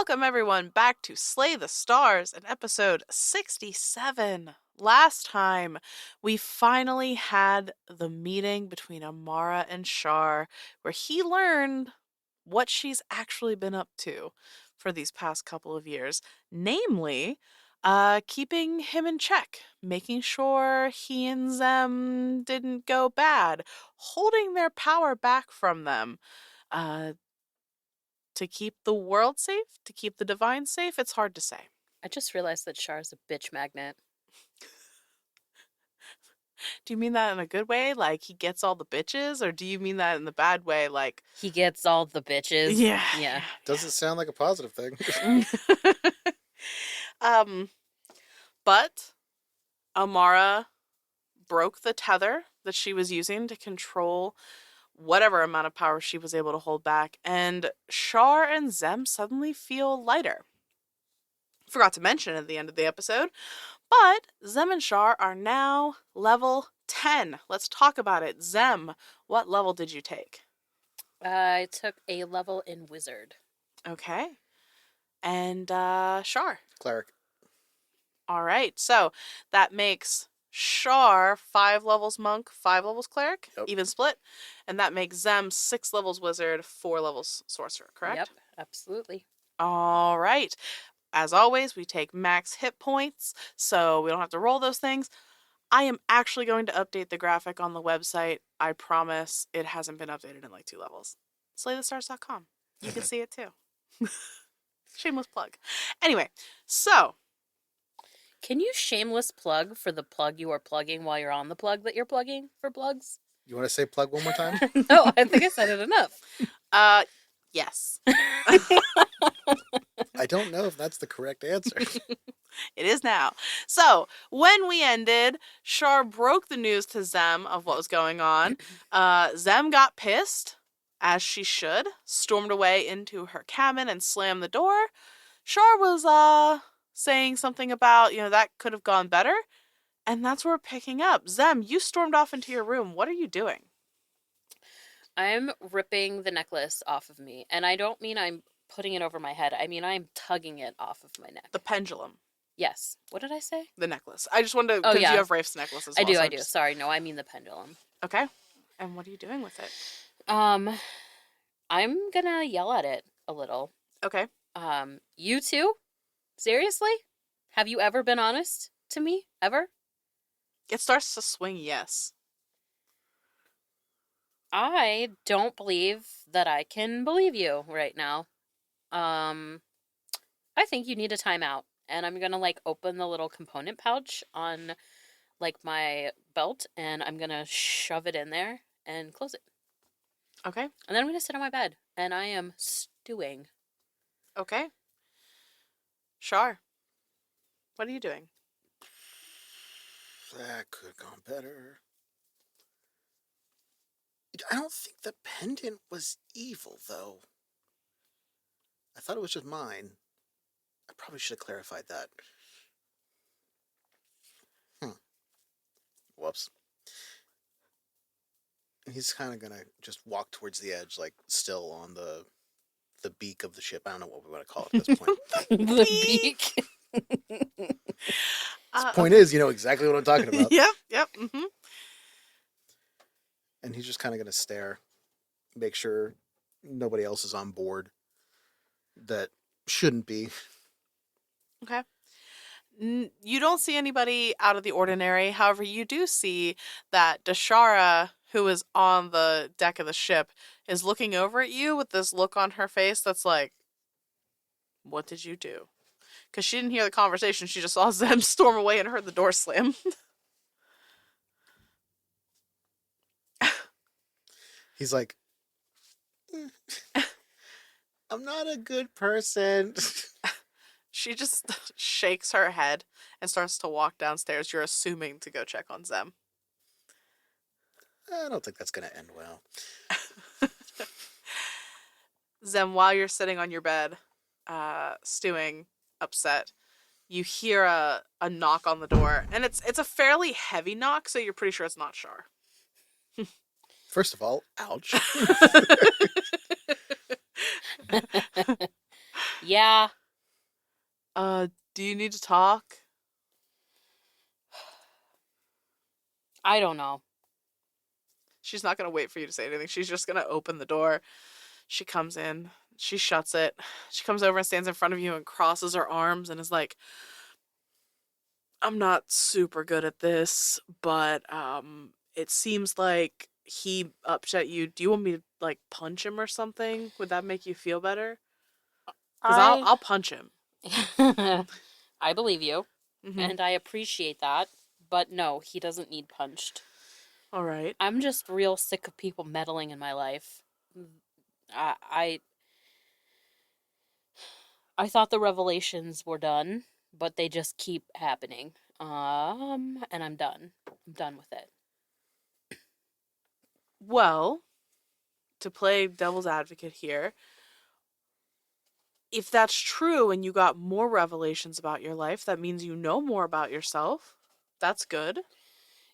Welcome everyone back to Slay the Stars in episode 67. Last time, we finally had the meeting between Amara and Shar, where he learned what she's actually been up to for these past couple of years. Namely, keeping him in check, making sure he and Zem didn't go bad, holding their power back from them. To keep the world safe, to keep the divine safe, it's hard to say. I just realized that Char's a bitch magnet. Do you mean that in a good way, like he gets all the bitches, or do you mean that in the bad way, like He gets all the bitches. yeah. Doesn't sound like a positive thing. um, but Amara broke the tether that she was using to control whatever amount of power she was able to hold back, and Shar and Zem suddenly feel lighter. Forgot to mention at the end of the episode, but Zem and Shar are now level 10. Let's talk about it. Zem, what level did you take? I took a level in wizard. Okay. And Shar? Cleric. All right. So that makes Shar 5 levels monk, 5 levels cleric, Yep. even split. And that makes Zem 6 levels wizard, 4 levels sorcerer, correct? Yep, absolutely. All right. As always, we take max hit points, so we don't have to roll those things. I am actually going to update the graphic on the website. I promise it hasn't been updated in like 2 levels. SlayTheStars.com. You can see it too. Shameless plug. Anyway, so. Can you shameless plug for the plug you are plugging while you're on the plug that you're plugging for plugs? You want to say plug one more time? No, I think I said it enough. Yes. I don't know if that's the correct answer. It is now. So, when we ended, Shar broke the news to Zem of what was going on. Zem got pissed, as she should, stormed away into her cabin and slammed the door. Shar was saying something about, that could have gone better. And that's where we're picking up. Zem, you stormed off into your room. What are you doing? I'm ripping the necklace off of me. And I don't mean I'm putting it over my head. I mean I'm tugging it off of my neck. The pendulum. Yes. What did I say? The necklace. I just wanted to, because you have Rafe's necklace as well. I do. Sorry, no, I mean the pendulum. Okay. And what are you doing with it? I'm gonna yell at it a little. Okay. You two? Seriously? Have you ever been honest to me? Ever? It starts to swing, yes. I don't believe that I can believe you right now. I think you need a timeout. And I'm gonna open the little component pouch on my belt and I'm gonna shove it in there and close it. Okay. And then I'm gonna sit on my bed and I am stewing. Okay. Shar, what are you doing? That could have gone better. I don't think the pendant was evil, though. I thought it was just mine. I probably should have clarified that. Whoops. And he's kind of going to just walk towards the edge, still on the beak of the ship. I don't know what we want to call it at this point. The beak. The point is, you know exactly what I'm talking about. Yep. Mm-hmm. And he's just kind of going to stare, make sure nobody else is on board that shouldn't be. Okay. You don't see anybody out of the ordinary. However, you do see that Dashara, who is on the deck of the ship, is looking over at you with this look on her face that's like, what did you do? Because she didn't hear the conversation. She just saw Zem storm away and heard the door slam. He's like, I'm not a good person. She just shakes her head and starts to walk downstairs. You're assuming to go check on Zem. I don't think that's going to end well. Zem, while you're sitting on your bed, stewing, upset, you hear a knock on the door. And it's a fairly heavy knock, so you're pretty sure it's not Shar. First of all, ouch. Yeah, Do you need to talk? I don't know. She's not gonna wait for you to say anything. She's just gonna open the door. She comes in. She shuts it. She comes over and stands in front of you and crosses her arms and is like, I'm not super good at this, but it seems like he upset you. Do you want me to like punch him or something? Would that make you feel better? Cuz I'll I I'll punch him. I believe you, Mhm. and I appreciate that, but no, he doesn't need punched. All right. I'm just real sick of people meddling in my life. I I, I thought the revelations were done, but they just keep happening. And I'm done. I'm done with it. Well, to play devil's advocate here, if that's true and you got more revelations about your life, that means you know more about yourself. That's good.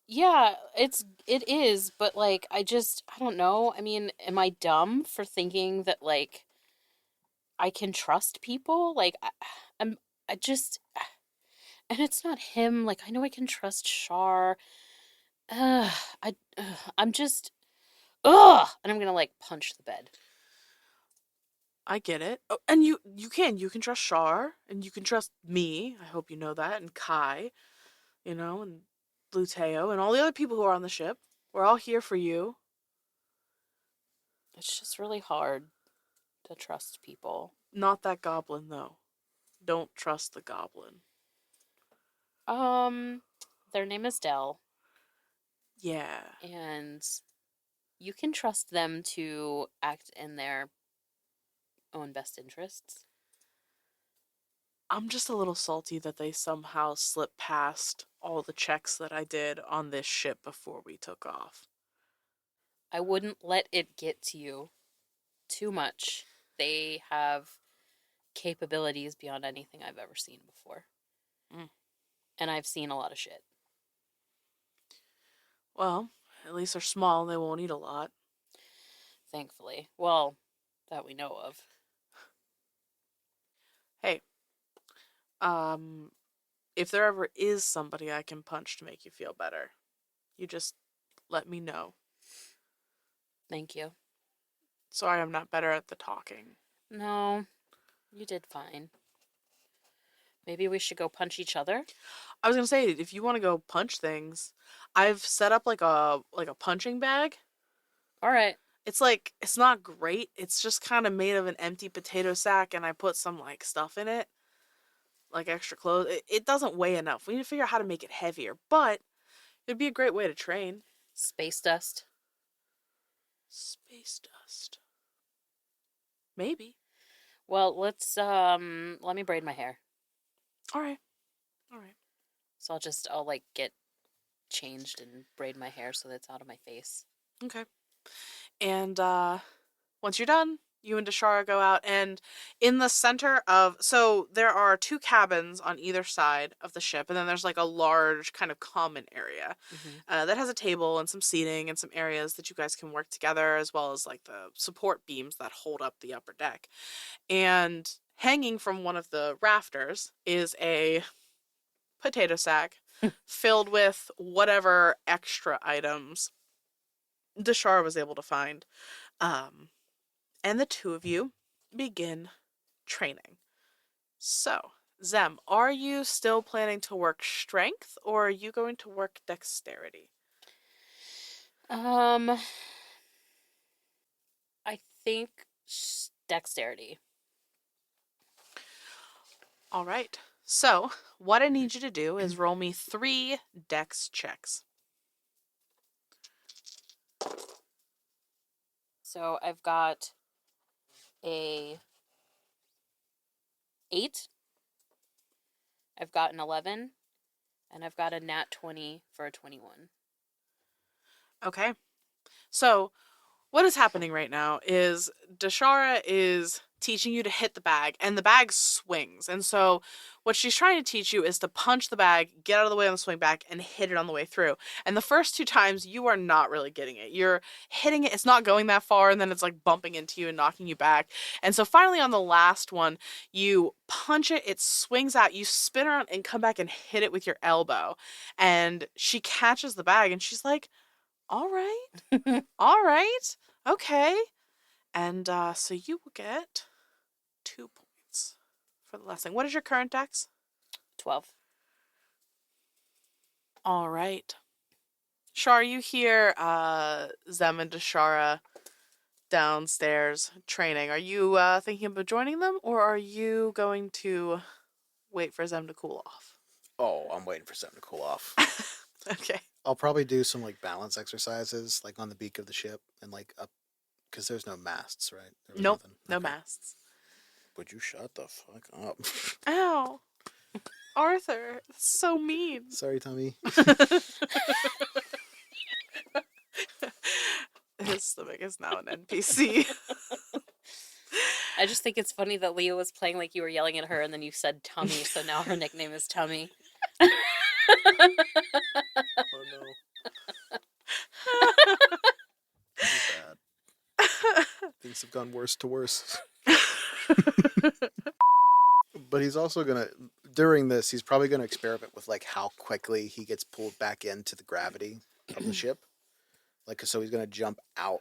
Yeah, it is, but like I don't know. I mean, am I dumb for thinking that like I can trust people? I'm I just and it's not him. Like I know I can trust Shar. Ugh, I'm just and I'm gonna like punch the bed. I get it. Oh, and you can trust Shar and you can trust me. I hope you know that, and Kai, and Bluteo and all the other people who are on the ship. We're all here for you. It's just really hard to trust people. Not that goblin though. Don't trust the goblin. Um, their name is Dell, Yeah. and you can trust them to act in their own best interests. I'm just a little salty that they somehow slipped past all the checks that I did on this ship before we took off. I wouldn't let it get to you too much. They have capabilities beyond anything I've ever seen before. Mm. And I've seen a lot of shit, Well, at least they're small and they won't eat a lot. thankfully. Well, that we know of. Hey, um, if there ever is somebody I can punch to make you feel better, you just let me know. Thank you. Sorry I'm not better at the talking. No, you did fine. Maybe we should go punch each other? I was gonna say, if you want to go punch things, I've set up like a punching bag. All right. It's not great. It's just kind of made of an empty potato sack, and I put some like stuff in it, like extra clothes. It doesn't weigh enough. We need to figure out how to make it heavier, but it'd be a great way to train. Space dust. Space dust. Maybe. Well, let me braid my hair. All right. All right. So I'll like get changed and braid my hair so that it's out of my face. Okay. And once you're done, you and Deshara go out, and in the center so there are two cabins on either side of the ship, and then there's like a large kind of common area Mm-hmm. that has a table and some seating and some areas that you guys can work together, as well as like the support beams that hold up the upper deck. And hanging from one of the rafters is a potato sack filled with whatever extra items Deshara was able to find. Um, and the two of you begin training. So, Zem, are you still planning to work strength or are you going to work dexterity? Um, I think dexterity. All right. So, what I need you to do is roll me 3 dex checks. So I've got a 8, I've got an 11, and I've got a nat 20 for a 21. Okay. So, what is happening right now is Deshara is teaching you to hit the bag, and the bag swings. And so what she's trying to teach you is to punch the bag, get out of the way on the swing back, and hit it on the way through. And the first two times, you are not really getting it. You're hitting it, it's not going that far, and then it's like bumping into you and knocking you back. And so finally on the last one, you punch it, it swings out, you spin around and come back and hit it with your elbow. And she catches the bag and she's like, all right, all right, okay. And so you will get 2 points for the lesson. What is your current dex? 12. All right. Shar, you hear Zem and Dashara downstairs training. Are you thinking about joining them, or are you going to wait for Zem to cool off? Oh, I'm waiting for something to cool off. Okay. I'll probably do some like balance exercises, like on the beak of the ship and like up, because there's no masts, right? There was Nope, nothing. no Okay. masts. Would you shut the fuck up? Ow. Arthur, that's so mean. Sorry, Tommy. His stomach is now an NPC. I just think it's funny that Leah was playing like you were yelling at her and then you said Tummy, so now her nickname is Tummy. Oh no. Too bad. Things have gone worse to worse. But he's also gonna, during this, he's probably gonna experiment with like how quickly he gets pulled back into the gravity of the ship. Like, so he's gonna jump out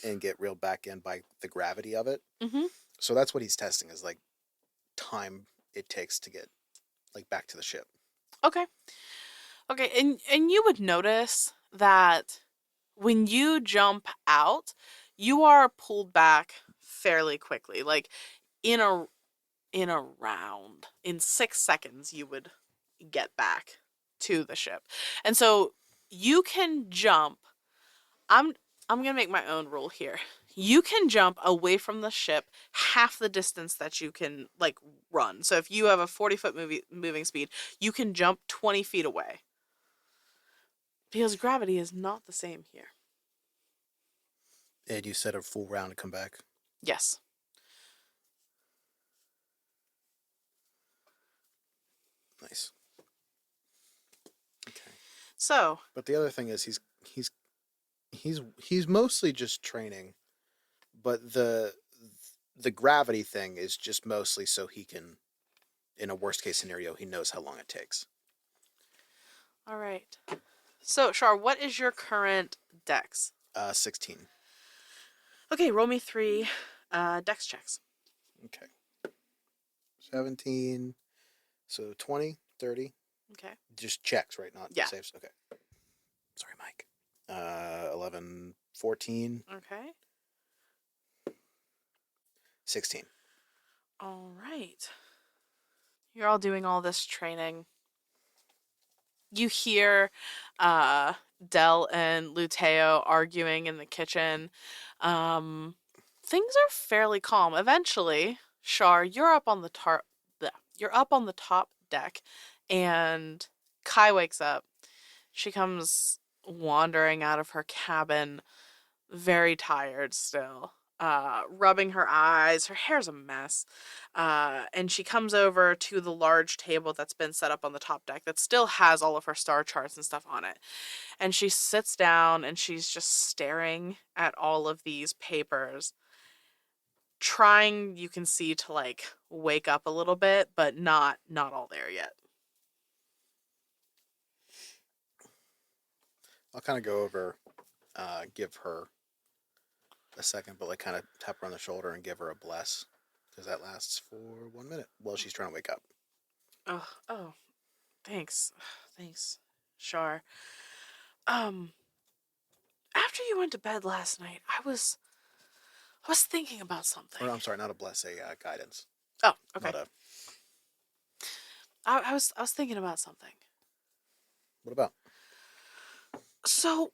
and get reeled back in by the gravity of it. Mm-hmm. So that's what he's testing, is like time it takes to get like back to the ship. Okay. Okay, and you would notice that when you jump out, you are pulled back fairly quickly. Like in a round, in 6 seconds you would get back to the ship. And so you can jump. I'm going to make my own rule here. You can jump away from the ship half the distance that you can like run. So if you have a 40-foot moving speed, you can jump 20 feet away. Because gravity is not the same here. And you said a full round to come back. Yes. Nice. Okay. So, But the other thing is he's mostly just training, but the gravity thing is just mostly so he can, in a worst case scenario, he knows how long it takes. all right. So, Shar, what is your current dex? 16. Okay, roll me 3 dex checks. Okay. 17. So 20, 30. Okay. Just checks, right? Not Yeah. saves. Okay. Sorry, Mike. 11, 14, Okay. 16. All right. You're all doing all this training. You hear Del and Luteo arguing in the kitchen. Things are fairly calm. Eventually, Shar, you're up on the top deck, and Kai wakes up. She comes wandering out of her cabin, very tired still, rubbing her eyes. Her hair's a mess. And she comes over to the large table that's been set up on the top deck that still has all of her star charts and stuff on it. And she sits down and she's just staring at all of these papers, trying, you can see, to like wake up a little bit, but not all there yet. I'll kind of go over, give her a second, but like kind of tap her on the shoulder and give her a bless, because that lasts for 1 minute while she's trying to wake up. Oh, thanks. Thanks, Shar. After you went to bed last night, I was thinking about something. Or I'm sorry, not a bless, a guidance. Oh, okay. Not a. I was thinking about something. What about? So,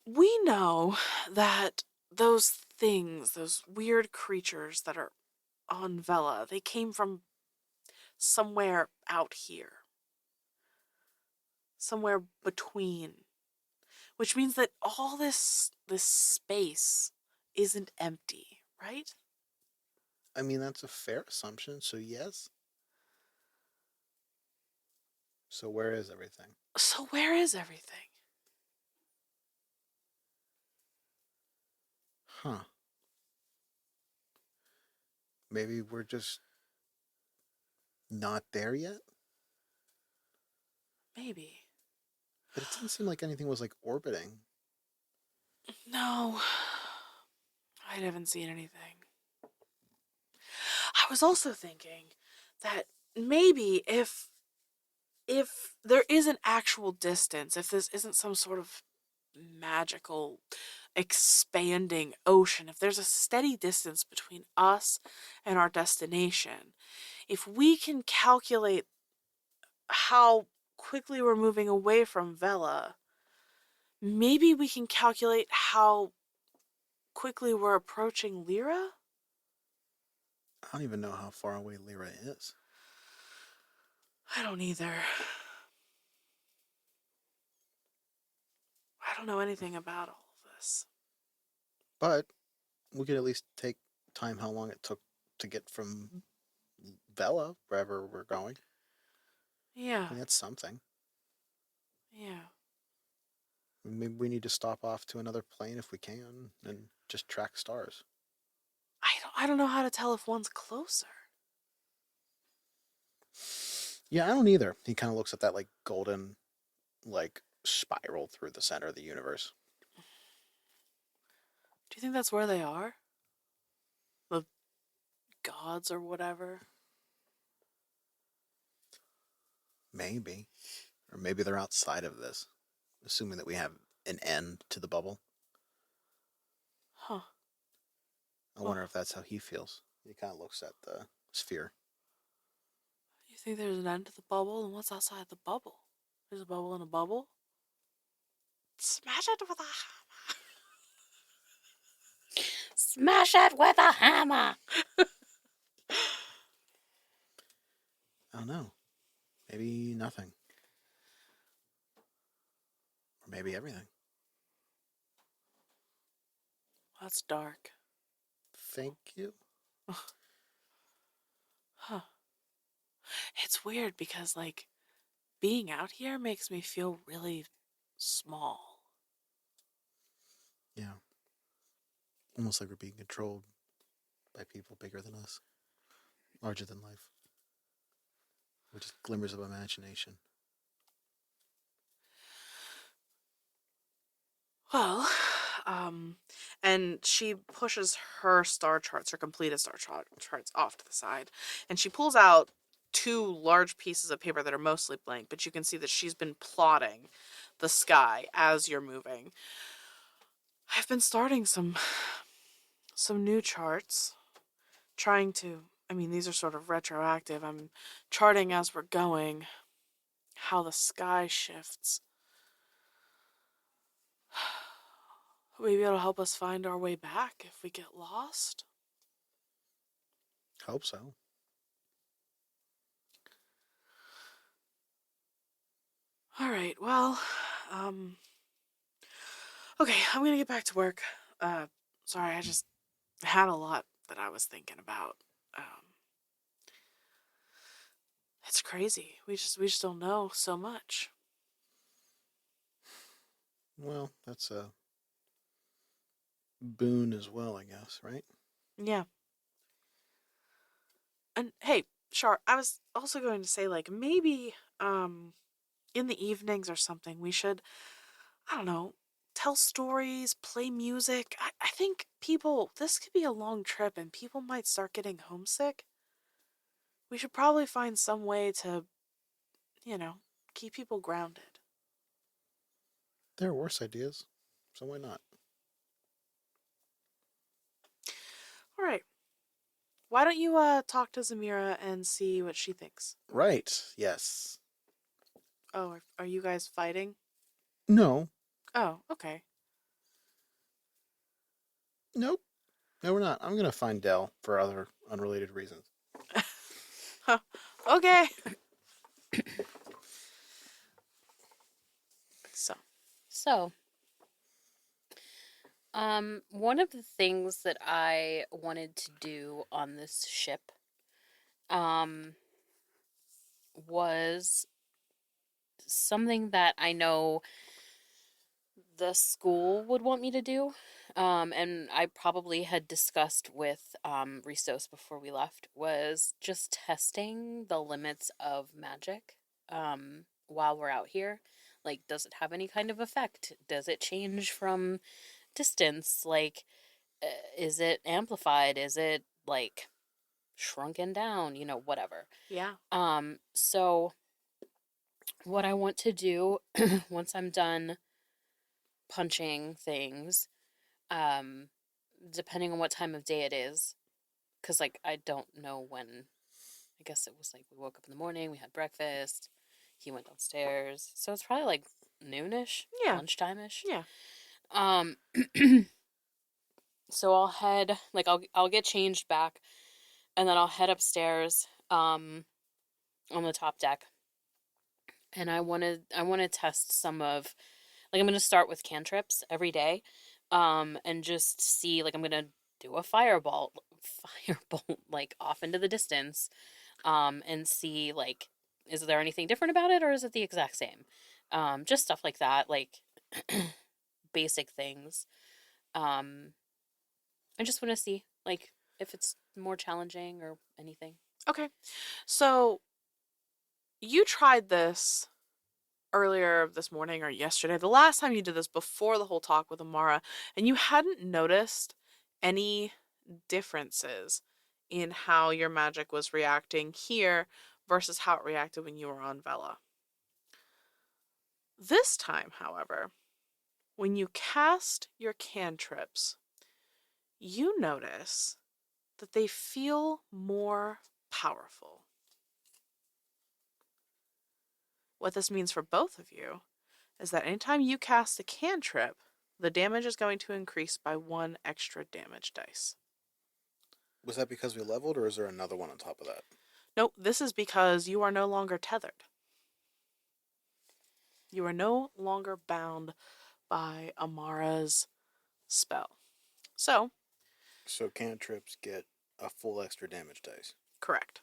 we know that those things, those weird creatures that are on Vela, they came from somewhere out here. Somewhere between. Which means that all this space isn't empty, right? I mean, that's a fair assumption. So yes. So where is everything? So where is everything? Huh. Maybe we're just not there yet? Maybe. But it didn't seem like anything was like orbiting. No, I haven't seen anything. I was also thinking that maybe if there is an actual distance, if this isn't some sort of magical expanding ocean, if there's a steady distance between us and our destination, if we can calculate how quickly we're moving away from Vela, maybe we can calculate how quickly we're approaching Lyra? I don't even know how far away Lyra is. I don't either. I don't know anything about all of this. But we could at least take time how long it took to get from Vela, wherever we're going. Yeah, I mean, that's something. yeah. Maybe we need to stop off to another plane if we can and just track stars. I don't know how to tell if one's closer. Yeah, I don't either. He kind of looks at that like golden, like spiral through the center of the universe. Do you think that's where they are? The gods or whatever? Maybe. Or maybe they're outside of this, assuming that we have an end to the bubble. Huh. I Well, wonder if that's how he feels. He kind of looks at the sphere. you think there's an end to the bubble? And what's outside the bubble? There's a bubble in a bubble? Smash it with a Smash it with a hammer. I don't know. Maybe nothing. Or maybe everything. That's dark. Thank you. Huh. It's weird because, like, being out here makes me feel really small. Yeah. Almost like we're being controlled by people bigger than us, larger than life. We're just glimmers of imagination. Well, um, and she pushes her star charts, her completed charts off to the side, and she pulls out two large pieces of paper that are mostly blank, but you can see that she's been plotting the sky as you're moving. I've been starting some new charts, trying to, I mean, these are sort of retroactive. I'm charting as we're going how the sky shifts. Maybe it'll help us find our way back if we get lost. Hope so. All right, well, okay, I'm gonna get back to work. Uh, sorry, I just had a lot that I was thinking about. It's crazy. We just don't know so much. Well, that's a boon as well, I guess, right? Yeah. And hey, Char, I was also going to say, like, maybe in the evenings or something, we should, I don't know, tell stories, play music. I think people, this could be a long trip and people might start getting homesick. We should probably find some way to, you know, keep people grounded. There are worse ideas, so why not? All right. Why don't you talk to Zamira and see what she thinks? Right, yes. Oh, are you guys fighting? No, Oh, okay. nope. No, we're not. I'm going to find Dell for other unrelated reasons. Okay. So, So, One of the things that I wanted to do on this ship, um, was something that I know the school would want me to do. And I probably had discussed with Ristos before we left, was just testing the limits of magic while we're out here. Like, does it have any kind of effect? Does it change from distance? Like, is it amplified? Is it like shrunken down? Whatever. Yeah. So what I want to do once I'm done punching things, um, depending on what time of day it is, because like I don't know when. I guess it was like we woke up in the morning, we had breakfast, he went downstairs, so it's probably like noonish, Yeah. lunchtime-ish. Yeah. Um, so I'll head like I'll get changed back, and then I'll head upstairs, on the top deck, and I want to test some of, like, I'm gonna start with cantrips every day, and just see, like, I'm gonna do a firebolt like off into the distance, and see, like, is there anything different about it or is it the exact same? Just stuff like that, like basic things. Um, I just want to see, like, if it's more challenging or anything. Okay. So you tried this earlier this morning or yesterday, the last time you did this before the whole talk with Amara, and you hadn't noticed any differences in how your magic was reacting here versus how it reacted when you were on Vela. This time, however, when you cast your cantrips, you notice that they feel more powerful. What this means for both of you is that anytime you cast a cantrip, the damage is going to increase by 1 extra damage dice. Was that because we leveled, or is there another one on top of that? Nope, this is because you are no longer tethered. You are no longer bound by Amara's spell. So, cantrips get a full extra damage dice. correct.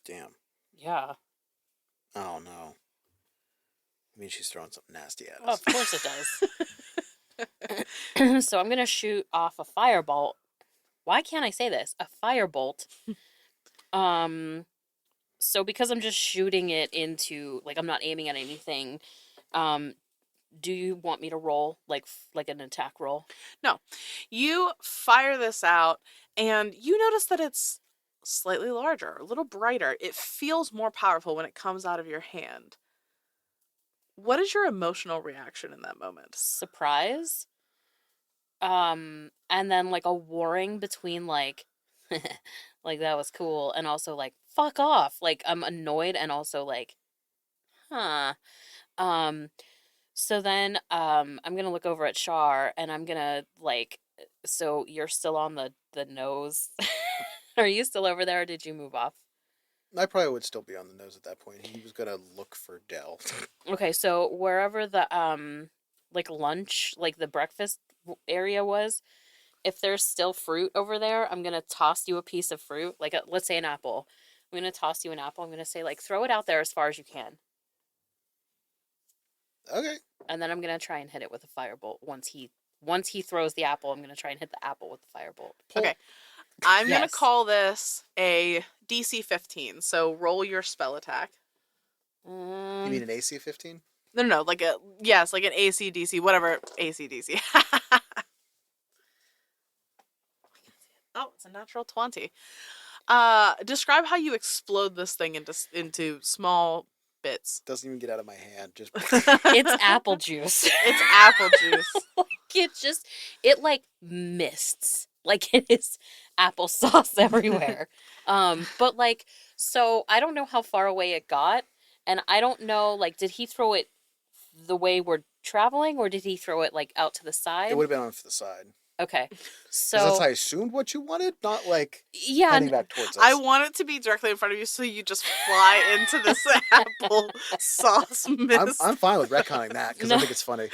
Damn. Yeah. Oh no. I mean, she's throwing something nasty at Well, us. of course it does. So I'm gonna shoot off a firebolt. Why can't I say this? A firebolt. So because I'm just shooting it into, like, I'm not aiming at anything, um, do you want me to roll like an attack roll? No. You fire this out, and you notice that it's slightly larger, a little brighter. It feels more powerful when it comes out of your hand. What is your emotional reaction in that moment? Surprise. And then like a warring between like like that was cool, and also like fuck off. Like I'm annoyed and also like, huh. Um so then I'm gonna look over at Shar and I'm gonna like, so you're still on the nose. Are you still over there or did you move off? I probably would still be on the nose at that point. He was gonna look for Dell. Okay, so wherever the like lunch, like the breakfast area was, if there's still fruit over there, I'm gonna toss you a piece of fruit, like let's say an apple. I'm gonna toss you an apple. I'm gonna say, like, throw it out there as far as you can, Okay. and then I'm gonna try and hit it with a firebolt. Once he throws the apple, I'm gonna try and hit the apple with the firebolt. Okay. I'm going to Yes. call this a DC 15. So roll your spell attack. You mean an AC 15? No, like like an AC DC, whatever AC DC. Oh, it's a natural 20. Describe how you explode this thing into small bits. Doesn't even get out of my hand. Just It's apple juice. It's apple juice. It like mists. Like it is applesauce everywhere. But like, so I don't know how far away it got, and I don't know, like, did he throw it the way we're traveling, or did he throw it like out to the side? it would have been on for the side. Okay. Because So that's how I assumed what you wanted, not like yeah, heading back towards us. I want it to be directly in front of you so you just fly into this apple sauce mist. I'm fine with retconning that because I think it's funny.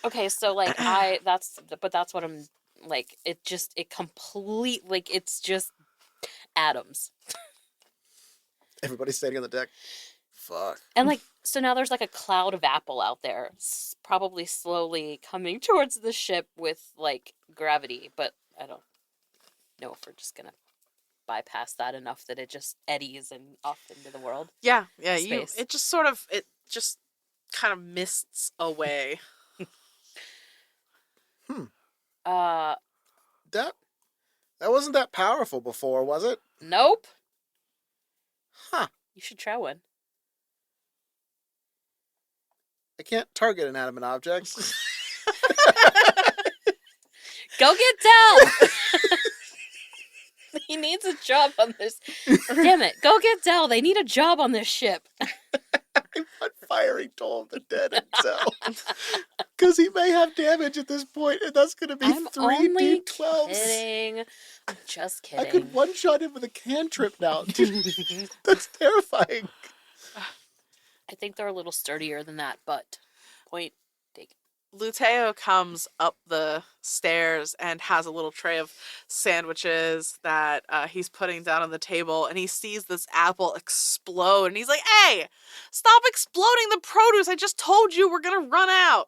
Okay, so like but that's what I'm like. It complete like it's just atoms. Everybody's standing on the deck. Fuck. And like, so now there's like a cloud of apple out there, probably slowly coming towards the ship with like gravity, but I don't know if we're just gonna bypass that enough that it just eddies and off into the world. Yeah, Space. it just kind of mists away. Hmm. Uh, That wasn't that powerful before, was it? nope. Huh. You should try one. I can't target inanimate objects. Go get Dell! He needs a job on this. Damn it. Go get Dell. They need a job on this ship. I'm not firing Toll of the Dead himself. Because he may have damage at this point, and that's going to be I'm 3 only D12s. kidding. I'm just kidding. I could one-shot him with a cantrip now. That's terrifying. I think they're a little sturdier than that, but point taken. Luteo comes up the stairs and has a little tray of sandwiches that he's putting down on the table, and he sees this apple explode, and he's like, "Hey, stop exploding the produce! I just told you we're gonna run out."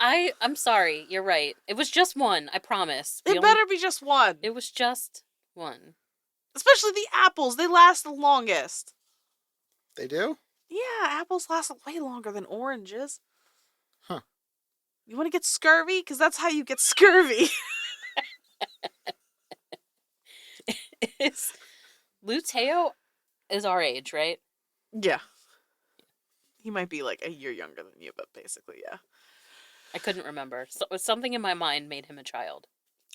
I'm sorry. You're right. It was just one. I promise. It better be just one. It was just one. Especially the apples. They last the longest. They do? Yeah, apples last way longer than oranges. Huh. You want to get scurvy? Because that's how you get scurvy. Luteo is our age, right? Yeah. He might be like a year younger than you, but basically, yeah. I couldn't remember. So, something in my mind made him a child.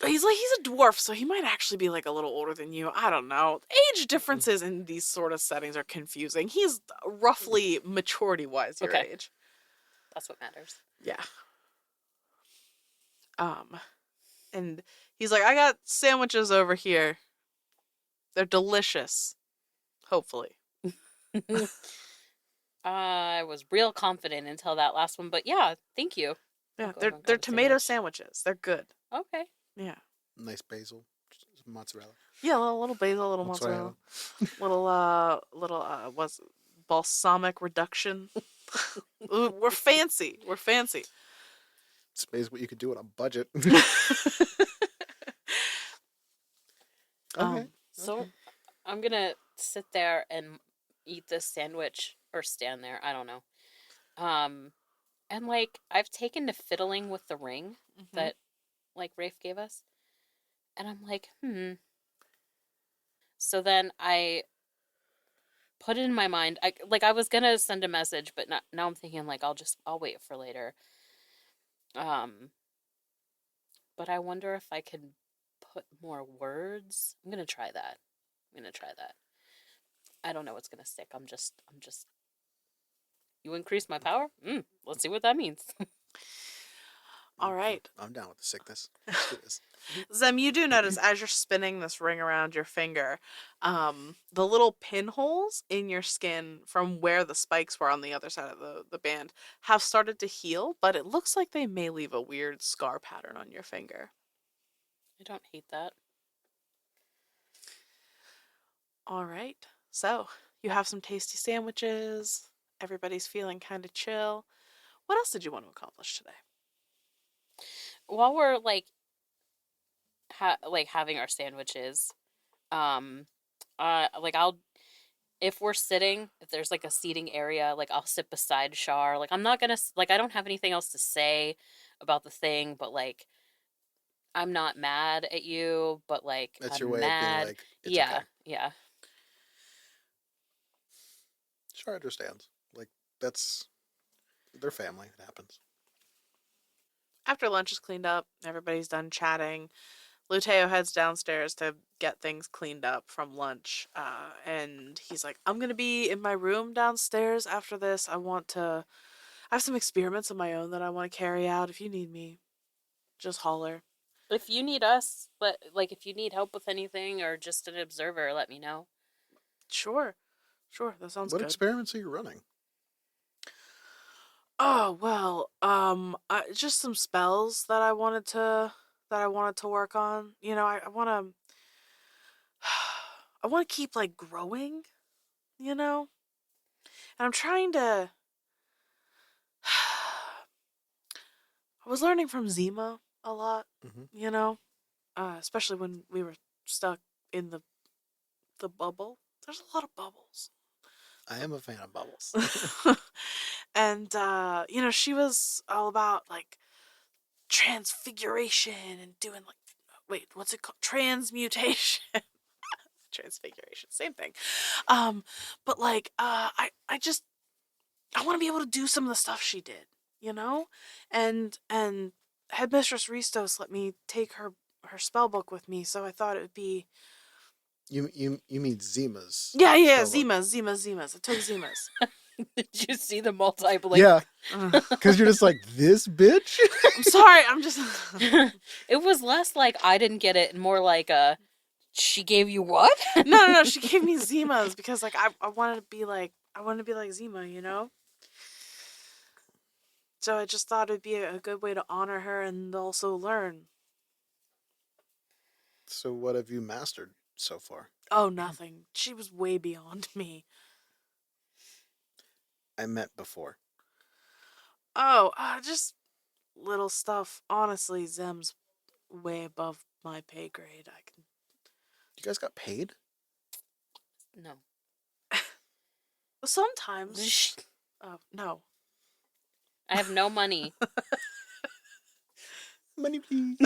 He's a dwarf, so he might actually be like a little older than you. I don't know. Age differences in these sort of settings are confusing. He's roughly maturity-wise your Okay. age. That's what matters. Yeah. And he's like, I got sandwiches over here. They're delicious. Hopefully. I was real confident until that last one, but yeah, thank you. Yeah, I'll go and they're grab a tomato sandwich. sandwiches. They're good. Okay. Yeah. Nice basil. Mozzarella. Yeah, a little basil, a little mozzarella. little what's balsamic reduction. We're fancy. We're fancy. It's amazing what you could do on a budget. Okay. So I'm gonna sit there and eat this sandwich or stand there. I don't know. And like I've taken to fiddling with the ring that like Rafe gave us, and I'm like, So then I put it in my mind. I was gonna send a message, but now I'm thinking like I'll wait for later. But I wonder if I could put more words. I'm gonna try that. I don't know what's gonna stick. I'm just. You increase my power? Let's see what that means. All right. I'm down with the sickness. Let's do this. Zem, you do notice as you're spinning this ring around your finger, the little pinholes in your skin from where the spikes were on the other side of the band have started to heal, but it looks like they may leave a weird scar pattern on your finger. I don't hate that. All right. So, you have some tasty sandwiches. Everybody's feeling kind of chill. What else did you want to accomplish today? While we're like having our sandwiches, I'll if we're sitting, if there's like a seating area, like I'll sit beside Shar. Like I'm not gonna I don't have anything else to say about the thing, but like I'm not mad at you, but like That's I'm your way mad. of being like, it's yeah, okay. yeah. Sure, understands. Like, that's their family. It happens. After lunch is cleaned up, everybody's done chatting. Luteo heads downstairs to get things cleaned up from lunch. And he's like, I'm going to be in my room downstairs after this. I have some experiments of my own that I want to carry out. If you need me, just holler. If you need us, if you need help with anything or just an observer, let me know. Sure, that sounds What good. experiments are you running? Oh well, just some spells that I wanted to work on. I want to I want to keep like growing, you know, and I'm trying to. I was learning from Zima a lot, Hmm. especially when we were stuck in the bubble. There's a lot of bubbles. I am a fan of bubbles. And she was all about like transfiguration and doing like wait, what's it called? Transmutation. Transfiguration, same thing. But like I want to be able to do some of the stuff she did, you know? And Headmistress Ristos let me take her spell book with me, so I thought it would be. You mean Zima's Yeah, spell book? Zima's. I took Zima's. Did you see the multi-blink? Yeah, Uh, because you're just like this bitch. I'm sorry, I'm just. It was less like I didn't get it and more like she gave you what? No. She gave me Zima's because like I wanted to be like Zima, you know. So I just thought it'd be a good way to honor her and also learn. So what have you mastered so far? Oh, nothing. She was way beyond me. I meant before. Oh, just little stuff. Honestly, Zem's way above my pay grade. I can. You guys got paid? No. Sometimes. Oh no. I have no money. Money, please.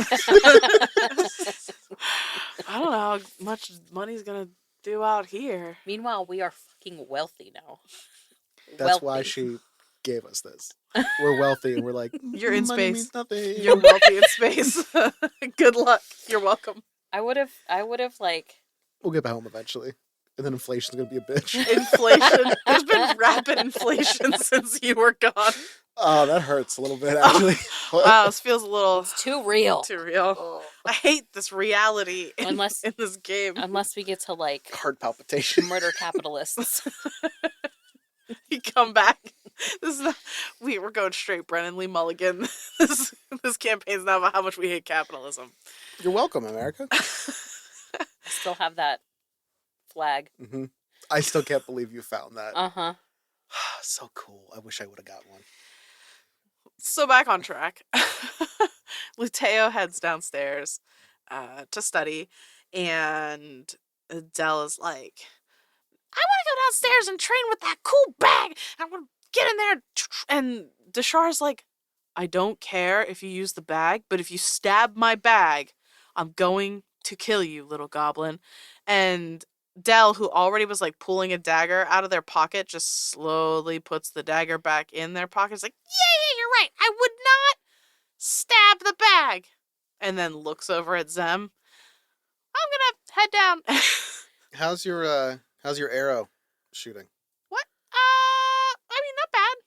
I don't know how much money's gonna do out here. Meanwhile, we are fucking wealthy now. That's why she gave us this. We're wealthy and we're like, You're in money space. means nothing. You're wealthy in space. Good luck. You're welcome. I would have like We'll get home eventually. And then inflation's gonna be a bitch. Inflation. There's been rapid inflation since you were gone. Oh, that hurts a little bit actually. Wow, this feels a little it's too real. too real. Oh. I hate this reality in this game. Unless we get to like Heart palpitation. murder capitalists. You come back. This is not, we're going straight Brennan Lee Mulligan. This campaign's not about how much we hate capitalism. You're welcome, America. I still have that flag. Mm-hmm. I still can't believe you found that. Uh-huh. So cool. I wish I would have got one. So back on track. Luteo heads downstairs to study, and Dell is like, I want to go downstairs and train with that cool bag. I want to get in there. And Deshar's like, I don't care if you use the bag, but if you stab my bag, I'm going to kill you, little goblin. And Dell, who already was like pulling a dagger out of their pocket, just slowly puts the dagger back in their pocket. It's like, yeah, you're right. I would not stab the bag. And then looks over at Zem. I'm gonna head down. How's your arrow shooting? What? I mean, not bad.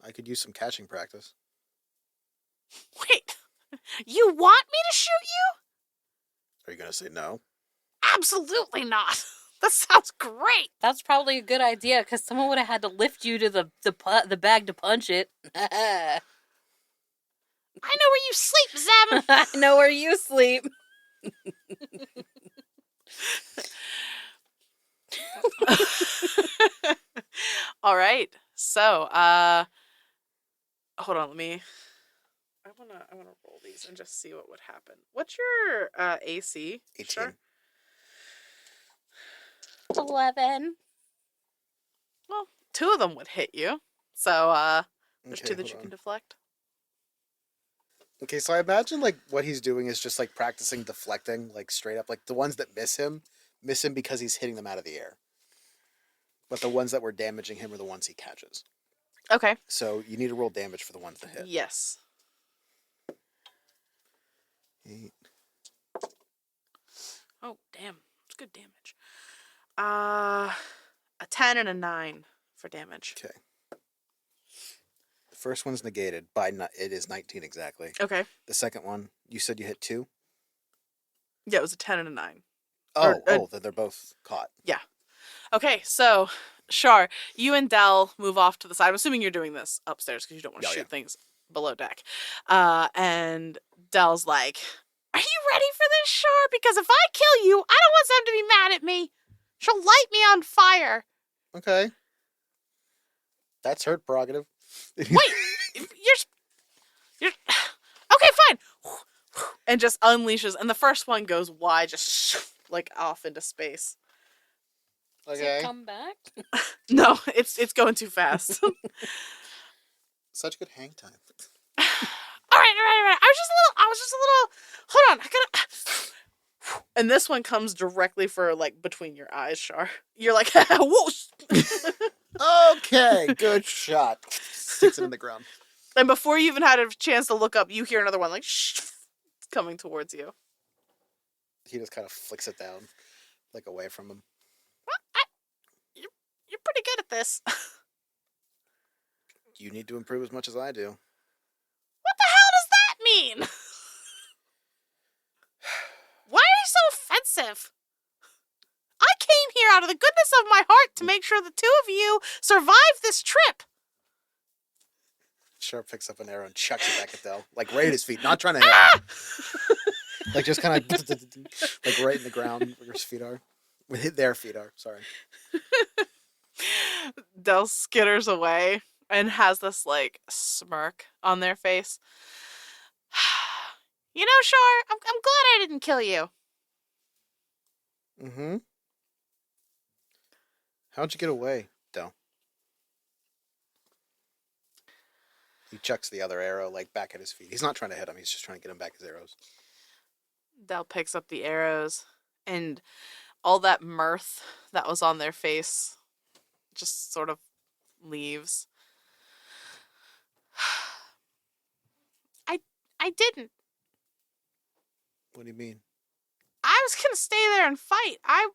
I could use some catching practice. Wait, you want me to shoot you? Are you gonna say no? Absolutely not. That sounds great. That's probably a good idea because someone would have had to lift you to the bag to punch it. I know where you sleep, Zem. I know where you sleep. All right. So, hold on. I wanna roll these and just see what would happen. What's your AC? 18. Sure. 11. Well, 2 of them would hit you. So, there's Okay, 2 that hold you on. can deflect. Okay, so I imagine like what he's doing is just like practicing deflecting, like straight up. Like the ones that miss him because he's hitting them out of the air. But the ones that were damaging him are the ones he catches. Okay. So you need to roll damage for the ones that hit. Yes. 8. Oh, damn. It's good damage. A 10 and a 9 for damage. Okay. The first one's negated by it is 19 exactly. Okay. The second one, you said you hit 2? Yeah, it was a 10 and a 9. Oh, Or, then they're both caught. Yeah. Okay, so Shar, you and Dell move off to the side. I'm assuming you're doing this upstairs because you don't want to Oh, shoot yeah. things below deck. And Dell's like, "Are you ready for this, Shar? Because if I kill you, I don't want Sam to be mad at me. She'll light me on fire." Okay. That's her prerogative. Wait, you're okay, fine. And just unleashes, and the first one goes wide, just like off into space. Does Okay. it come back? No, it's going too fast. Such good hang time. All right. I was just a little. Hold on, I gotta. And this one comes directly for like between your eyes, Shar. You're like, whoosh. Okay, good shot. Sticks it in the ground. And before you even had a chance to look up, you hear another one like, shh, coming towards you. He just kind of flicks it down, like away from him. You're pretty good at this. You need to improve as much as I do. What the hell does that mean? Why are you so offensive? I came here out of the goodness of my heart to make sure the two of you survive this trip. Sharp picks up an arrow and chucks it back at Dell, like right at his feet, not trying to hit. Like just kind of like right in the ground where his feet are. Their feet are. Sorry. Dell skitters away and has this like smirk on their face. You know, Shar, I'm glad I didn't kill you. Mm-hmm. How'd you get away, Dell? He chucks the other arrow like back at his feet. He's not trying to hit him. He's just trying to get him back his arrows. Dell picks up the arrows, and all that mirth that was on their face just sort of leaves. I didn't. What do you mean? I was gonna stay there and fight. I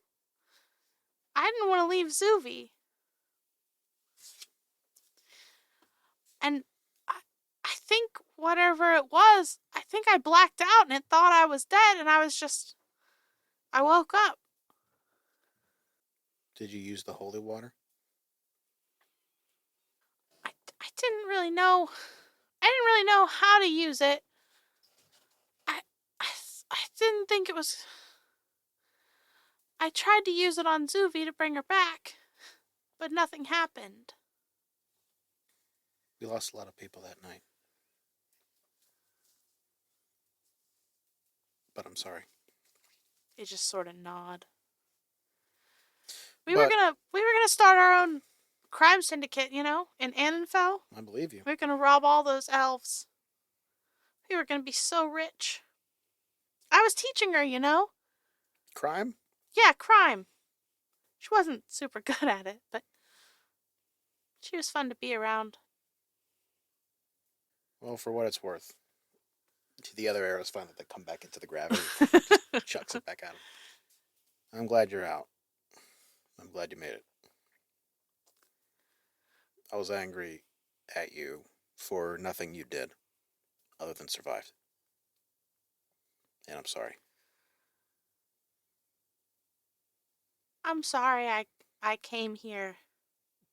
didn't want to leave Zuvi. And I think whatever it was, I think I blacked out and it thought I was dead, and I woke up. Did you use the holy water? I didn't really know. I didn't really know how to use it. I didn't think it was. I tried to use it on Zuvi to bring her back, but nothing happened. We lost a lot of people that night. But I'm sorry. They just sort of nod. We were gonna start our own crime syndicate, you know, in Annenfell. I believe you. We were gonna rob all those elves. We were gonna be so rich. I was teaching her, you know? Crime? Yeah, crime. She wasn't super good at it, but she was fun to be around. Well, for what it's worth. The other arrows finally come back into the gravity. Chucks it back at him. I'm glad you're out. I'm glad you made it. I was angry at you for nothing you did other than survive. And I'm sorry. I'm sorry I came here.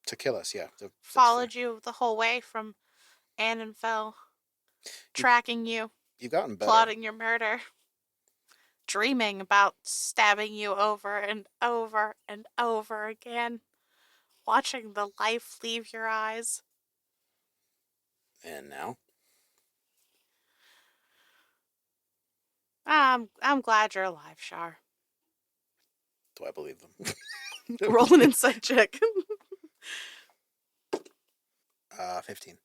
To kill us, yeah. Followed you the whole way from Annenfell. Tracking you. You've gotten better. Plotting your murder. Dreaming about stabbing you over and over and over again. Watching the life leave your eyes. And now? I'm glad you're alive, Shar. Do I believe them? Roll an insight check. 15.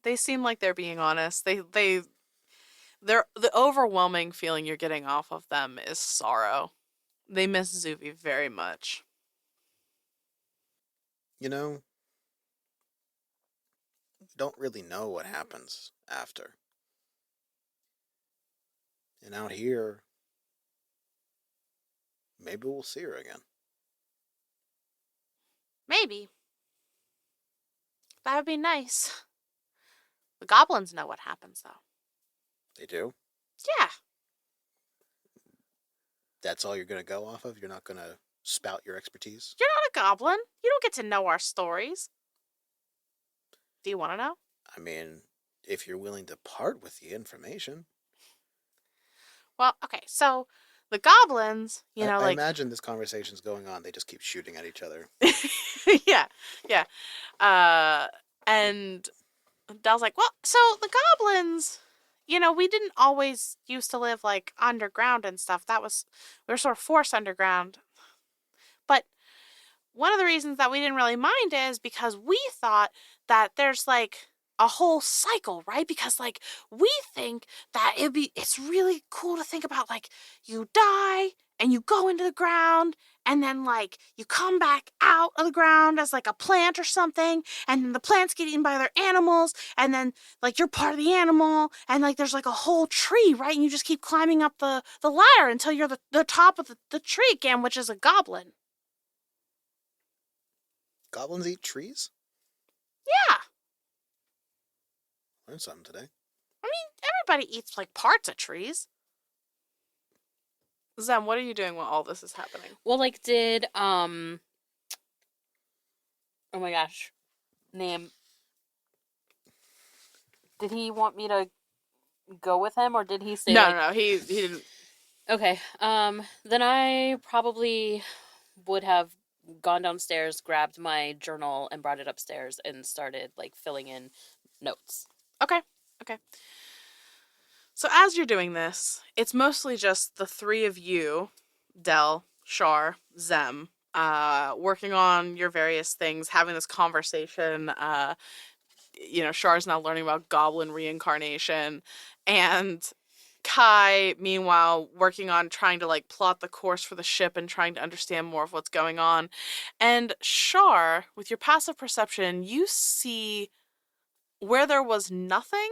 They seem like they're being honest. They're the overwhelming feeling you're getting off of them is sorrow. They miss Zuvi very much. You know, you don't really know what happens after. And out here, maybe we'll see her again. Maybe. That would be nice. The goblins know what happens, though. They do? Yeah. That's all you're going to go off of? You're not going to spout your expertise. You're not a goblin. You don't get to know our stories. Do you want to know? I mean, if you're willing to part with the information. Well, okay, so the goblins, I imagine this conversation's going on. They just keep shooting at each other. yeah, yeah. And Dell's like, well, so the goblins, we didn't always used to live like underground and stuff. We were sort of forced underground. But one of the reasons that we didn't really mind is because we thought that there's like a whole cycle, right? Because like we think that it's really cool to think about like you die and you go into the ground and then like you come back out of the ground as like a plant or something, and then the plants get eaten by other animals, and then like you're part of the animal, and like there's like a whole tree, right? And you just keep climbing up the ladder until you're the top of the tree again, which is a goblin. Goblins eat trees? Yeah. Learned something today. I mean, everybody eats like parts of trees. Zem, what are you doing while all this is happening? Well, like, oh my gosh, name. Did he want me to go with him, or did he say No, he didn't. Okay, then I probably would have gone downstairs, grabbed my journal, and brought it upstairs and started like filling in notes. Okay. So as you're doing this, it's mostly just the three of you, Dell, Shar, Zem, working on your various things, having this conversation. Shar's now learning about goblin reincarnation, and Kai, meanwhile, working on trying to like plot the course for the ship and trying to understand more of what's going on. And Shar, with your passive perception, you see where there was nothing,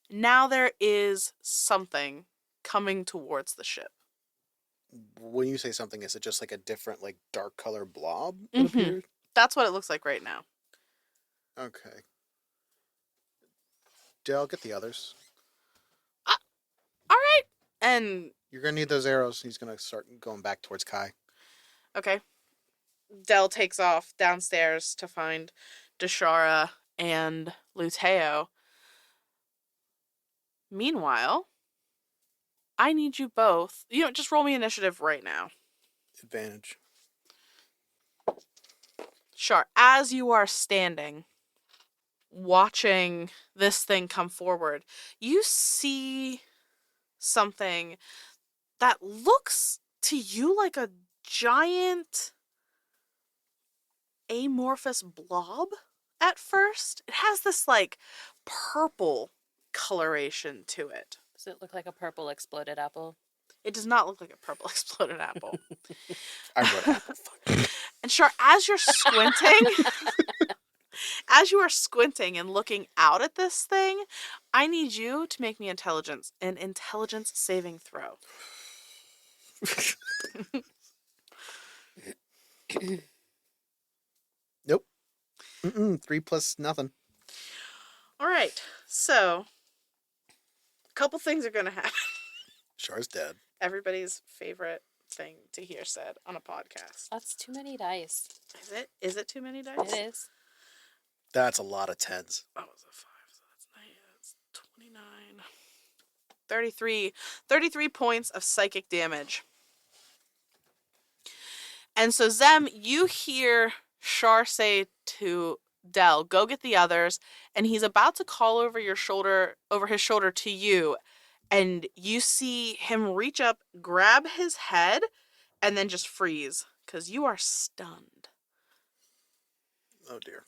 now there is something coming towards the ship. When you say something, is it just like a different, like, dark color blob that appeared? That's what it looks like right now. Okay. Dale, get the others. All right. And you're going to need those arrows. He's going to start going back towards Kai. Okay. Dell takes off downstairs to find Deshara and Luteo. Meanwhile, I need you both. Just roll me initiative right now. Advantage. Sure. As you are standing, watching this thing come forward, you see something that looks to you like a giant amorphous blob at first. It has this like purple coloration to it. Does it look like a purple exploded apple? It does not look like a purple exploded apple. I wrote apple. And sure, as you're squinting and looking out at this thing, I need you to make me an intelligence saving throw. Nope. 3 plus nothing. All right. So, a couple things are going to happen. Shar's dead. Everybody's favorite thing to hear said on a podcast. That's too many dice. Is it? Is it too many dice? It is. That's a lot of 10s. That was a 5, so that's 9. That's 29. 33 points of psychic damage. And so, Zem, you hear Shar say to Dell, go get the others, and he's about to call over his shoulder to you, and you see him reach up, grab his head, and then just freeze, because you are stunned. Oh, dear.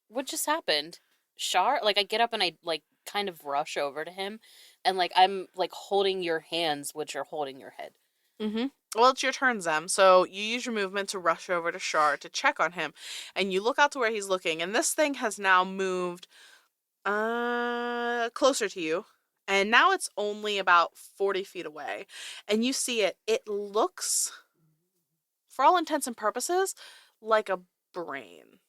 What just happened? Shar? Like, I get up and I, like, kind of rush over to him, and, like, I'm, like, holding your hands, which are holding your head. Mm-hmm. Well, it's your turn, Zem. So you use your movement to rush over to Shar to check on him, and you look out to where he's looking, and this thing has now moved closer to you, and now it's only about 40 feet away, and you see it. It looks, for all intents and purposes, like a brain.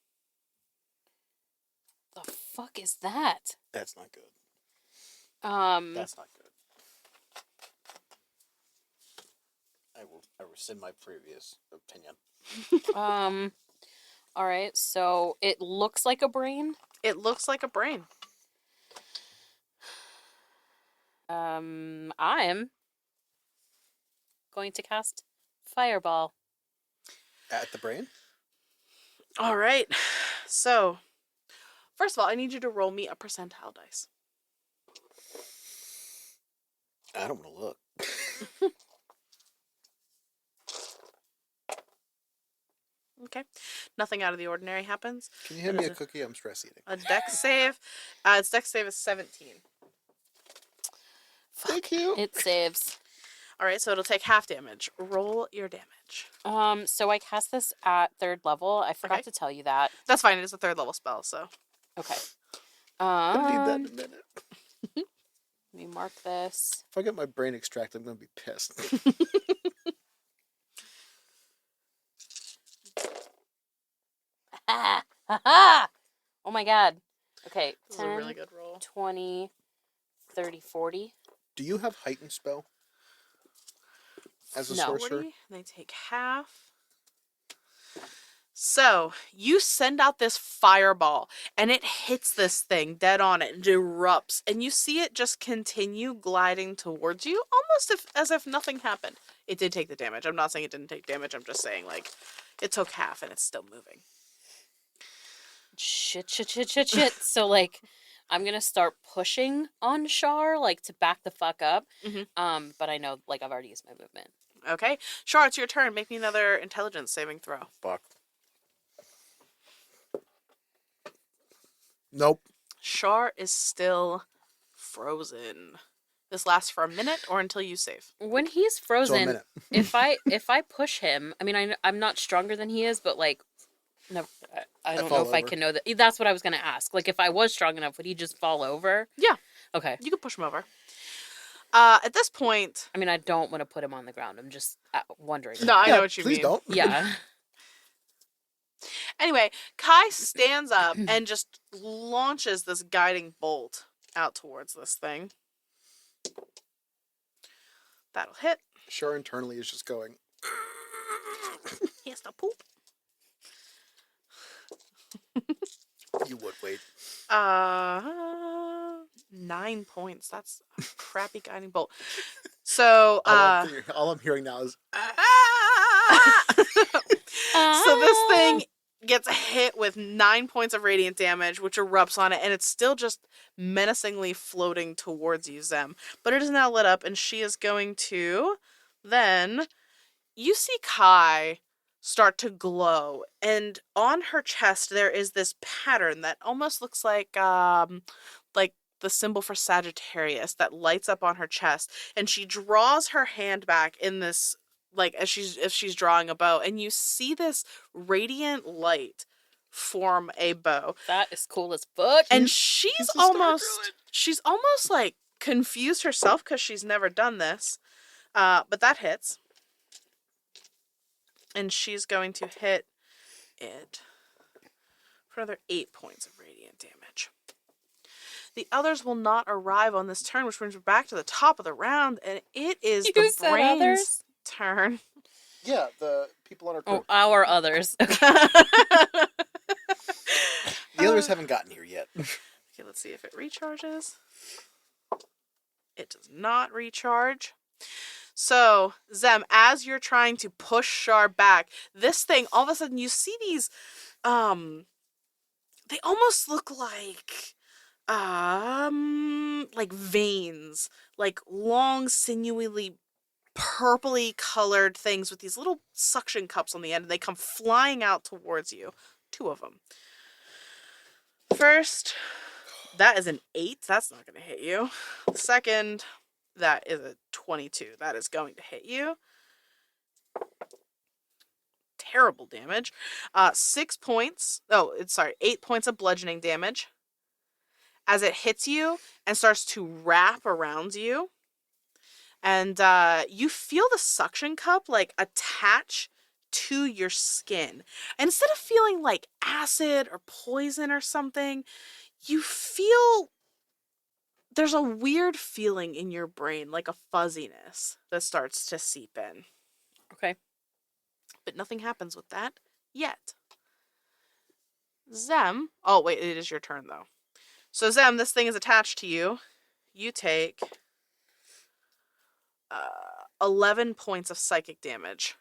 The fuck is that? That's not good. That's not good. I will I rescind my previous opinion. All right, so it looks like a brain. It looks like a brain. I'm going to cast Fireball. At the brain? All right. So, first of all, I need you to roll me a percentile dice. I don't want to look. Okay. Nothing out of the ordinary happens. Can you hand me a cookie? I'm stress eating. A dex save. Its dex save is 17. Thank you. It saves. All right, so it'll take half damage. Roll your damage. So I cast this at 3rd level. I forgot Okay. to tell you that. That's fine. It is a 3rd level spell, so. Okay. I'll need that in a minute. Let me mark this. If I get my brain extracted, I'm going to be pissed. Oh my god. Okay, This 10, is a really good roll. 20, 30, 40. Do you have heightened spell? As a No. sorcerer? 40, they take half. So, you send out this fireball, and it hits this thing dead on. It erupts, and you see it just continue gliding towards you, almost as if nothing happened. It did take the damage. I'm not saying it didn't take damage. I'm just saying, like, it took half, and it's still moving. Shit. So, like, I'm gonna start pushing on Shar, like, to back the fuck up. Mm-hmm. But I know, like, I've already used my movement. Okay. Char, it's your turn. Make me another intelligence saving throw. Fuck. Nope. Char is still frozen. This lasts for a minute or until you save. When he's So a frozen, minute. if I push him, I mean, I'm not stronger than he is, but, like, no, I don't know fall if I over. can know that. That's what I was gonna ask. Like, if I was strong enough, would he just fall over? Yeah. Okay. You can push him over. At this point... I mean, I don't want to put him on the ground. I'm just wondering. No, I know what you please mean. don't. Yeah. Anyway, Kai stands up and just launches this guiding bolt out towards this thing. That'll hit. Char internally is just going. He has to poop. You would wait. 9 points. That's a crappy guiding bolt. So, all I'm hearing now is. so this thing gets hit with 9 points of radiant damage, which erupts on it, and it's still just menacingly floating towards you, Zem. But it is now lit up, and she is going to then... You see Kai start to glow, and on her chest there is this pattern that almost looks like the symbol for Sagittarius that lights up on her chest, and she draws her hand back in this, like, if she's drawing a bow, and you see this radiant light form a bow. That is cool as fuck. And she's almost like confused herself because she's never done this. But that hits. And she's going to hit it for another 8 points of radiant damage. The others will not arrive on this turn, which brings me back to the top of the round, and it is You the said brain's others? turn. Yeah, the people on our crew. Oh, our others. The others haven't gotten here yet. Okay, let's see if it recharges. It does not recharge. So, Zem, as you're trying to push Shar back, this thing, all of a sudden you see these, they almost look like veins, like long, sinewy, purpley colored things with these little suction cups on the end, and they come flying out towards you. 2 of them. First, that is an 8. That's not going to hit you. Second, that is a 22. That is going to hit you. Terrible damage. 6 points. 8 points of bludgeoning damage. As it hits you and starts to wrap around you. And you feel the suction cup, like, attach to your skin. And instead of feeling like acid or poison or something, you feel... There's a weird feeling in your brain, like a fuzziness that starts to seep in. Okay. but nothing happens with that yet. Zem. Oh, wait, it is your turn, though. So, Zem, this thing is attached to you. You take 11 points of psychic damage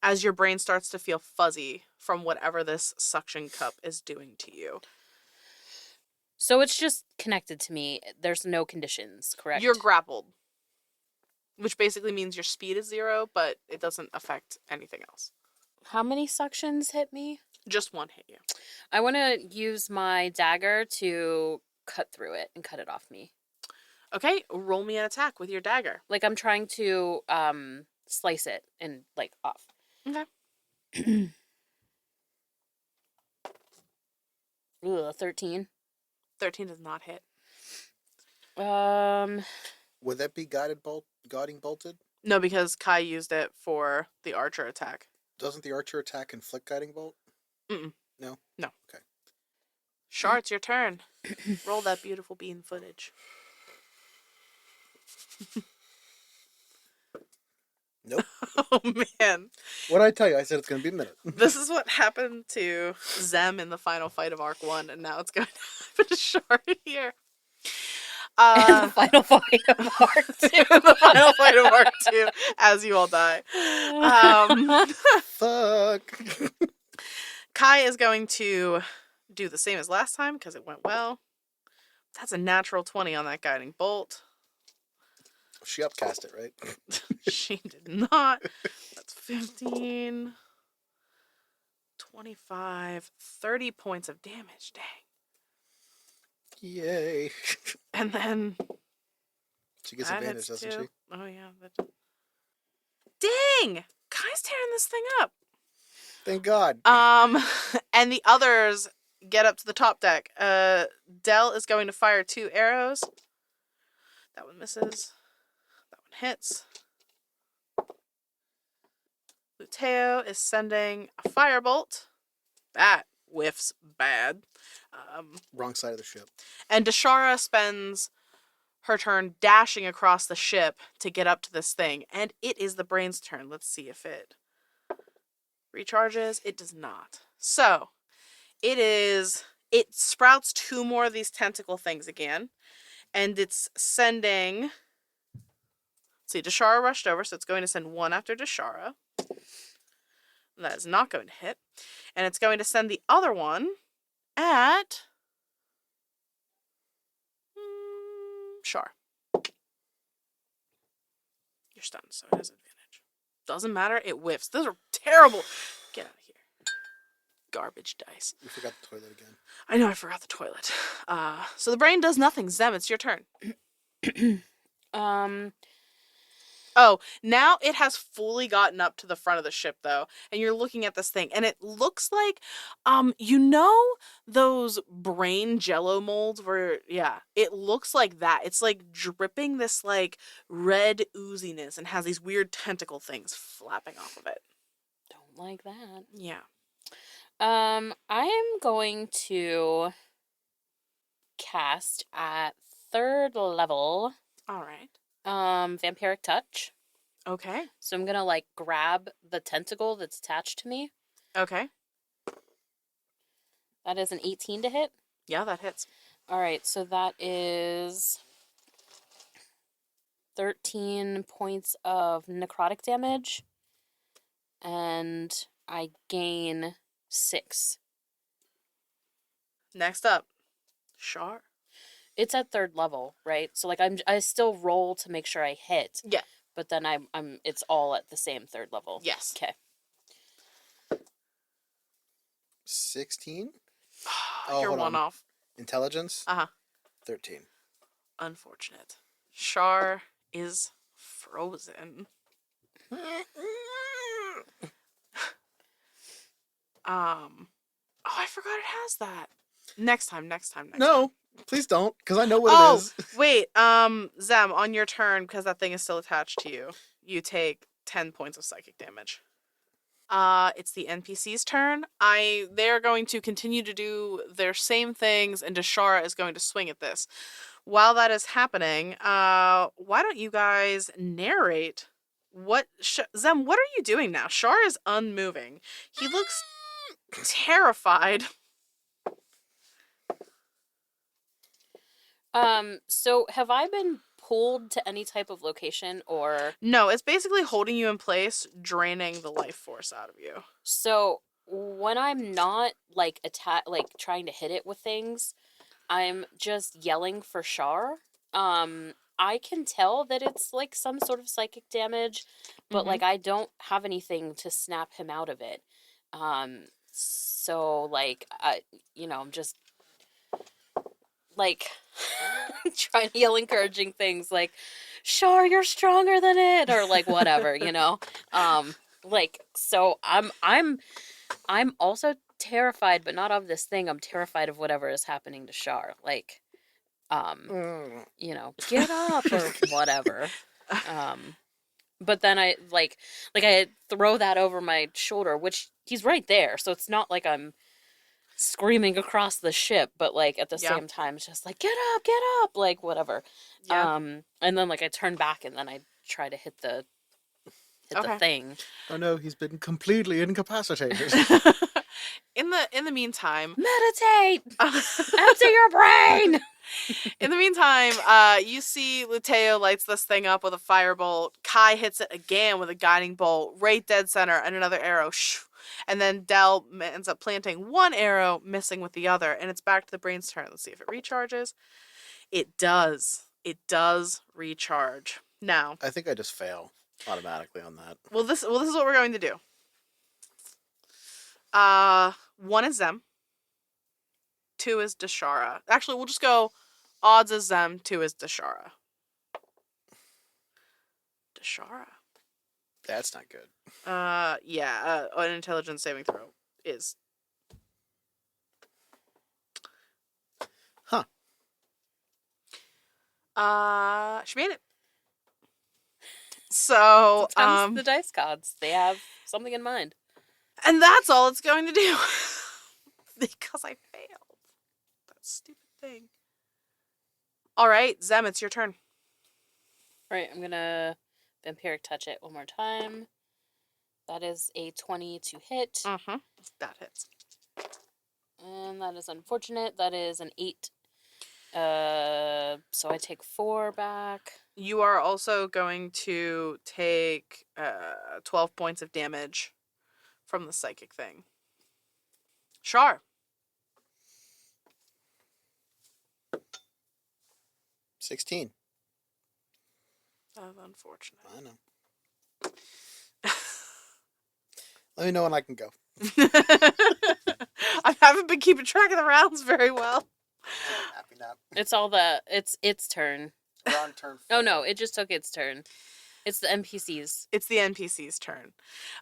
as your brain starts to feel fuzzy from whatever this suction cup is doing to you. So it's just connected to me. There's no conditions, correct? You're grappled, which basically means your speed is 0, but it doesn't affect anything else. How many suctions hit me? Just one hit you. I want to use my dagger to cut through it and cut it off me. Okay, roll me an attack with your dagger. Like I'm trying to slice it and like off. Okay. Ugh, 13. 13 does not hit. Would that be guiding bolted? No, because Kai used it for the archer attack. Doesn't the archer attack inflict guiding bolt? Mm-mm. No? No. Okay. Char, it's your turn. Roll that beautiful bean footage. Nope. Oh, man. What'd I tell you? I said it's going to be a minute. This is what happened to Zem in the final fight of Arc 1, and now it's going to happen to Char here. And the final fight of Arc 2. The final fight of Arc 2, as you all die. Fuck. Kai is going to do the same as last time, because it went well. That's a natural 20 on that guiding bolt. She upcast it, right? She did not. That's 15, 25, 30 points of damage. Dang. Yay. And then She gets that advantage, hits doesn't too. she? Oh, yeah. Dang! Kai's tearing this thing up. Thank God. And the others get up to the top deck. Del is going to fire 2 arrows. That one misses. That one hits. Luteo is sending a firebolt. That whiffs bad. Wrong side of the ship. And Dashara spends her turn dashing across the ship to get up to this thing. And it is the brain's turn. Let's see if it recharges. It does not. So, it sprouts 2 more of these tentacle things again. And it's sending... See, Dashara rushed over, so it's going to send 1 after Dashara. That is not going to hit. And it's going to send the other one at... Shar. You're stunned, so it has advantage. Doesn't matter, it whiffs. Those are terrible. Get out of here. Garbage dice. We forgot the toilet again. I know, I forgot the toilet. So the brain does nothing. Zem, it's your turn. Oh, now it has fully gotten up to the front of the ship, though, and you're looking at this thing, and it looks like, those brain jello molds where, yeah, it looks like that. It's, like, dripping this, like, red ooziness and has these weird tentacle things flapping off of it. Don't like that. Yeah. I am going to cast at 3rd level. All right. Vampiric Touch. Okay. So I'm gonna like grab the tentacle that's attached to me. Okay. That is an 18 to hit. Yeah, that hits. Alright, so that is 13 points of necrotic damage. And I gain 6. Next up, Char. It's at 3rd level, right? So like I still roll to make sure I hit. Yeah. But then I'm it's all at the same 3rd level. Yes. Okay. 16? You're hold one on. off. Intelligence? Uh-huh. 13. Unfortunate. Char is frozen. Oh, I forgot it has that. Next time. No, please don't, because I know what it is. Wait, Zem, on your turn, because that thing is still attached to you, you take 10 points of psychic damage. It's the NPC's turn. They're going to continue to do their same things, and Dashara is going to swing at this. While that is happening, why don't you guys narrate Zem, what are you doing now? Shar is unmoving. He looks terrified. So have I been pulled to any type of location or No, it's basically holding you in place, draining the life force out of you. so when I'm not like trying to hit it with things, I'm just yelling for Shar. I can tell that it's like some sort of psychic damage, but like I don't have anything to snap him out of it. So like I'm just like trying to yell encouraging things like Shar, you're stronger than it, or like whatever, like so I'm also terrified, but not of this thing. I'm terrified of whatever is happening to Shar. Like get up or whatever. But then I I throw that over my shoulder, which he's right there, so it's not like I'm screaming across the ship, but like at the same time it's just like get up, like whatever. Yeah. And then like I turn back and then I try to hit the thing. Oh no, he's been completely incapacitated. In the meantime, meditate. Empty your brain. In the meantime, you see Luteo lights this thing up with a firebolt. Kai hits it again with a guiding bolt, right dead center, and another arrow. And then Del ends up planting one arrow, missing with the other, and it's back to the brain's turn. Let's see if it recharges. It does. It does recharge. Now, I think I just fail automatically on that. Well, this is what we're going to do. 1 is Zem. 2 is Dashara. Actually, we'll just go odds is Zem, 2 is Dashara. Dashara. That's not good. Yeah, an intelligence saving throw is. Huh. She made it. So, sometimes the dice gods, they have something in mind. And that's all it's going to do. Because I failed. That stupid thing. Alright, Zem, it's your turn. Alright, I'm gonna vampiric touch it one more time. That is a 20 to hit. Mm-hmm. That hits. And that is unfortunate. That is an 8. So I take 4 back. You are also going to take 12 points of damage from the psychic thing. Shar. 16. That's unfortunate. I know. Let me know when I can go. I haven't been keeping track of the rounds very well. Happy nap. It's its turn. We're on turn 4. Oh no, it just took its turn. It's the NPCs. It's the NPC's turn.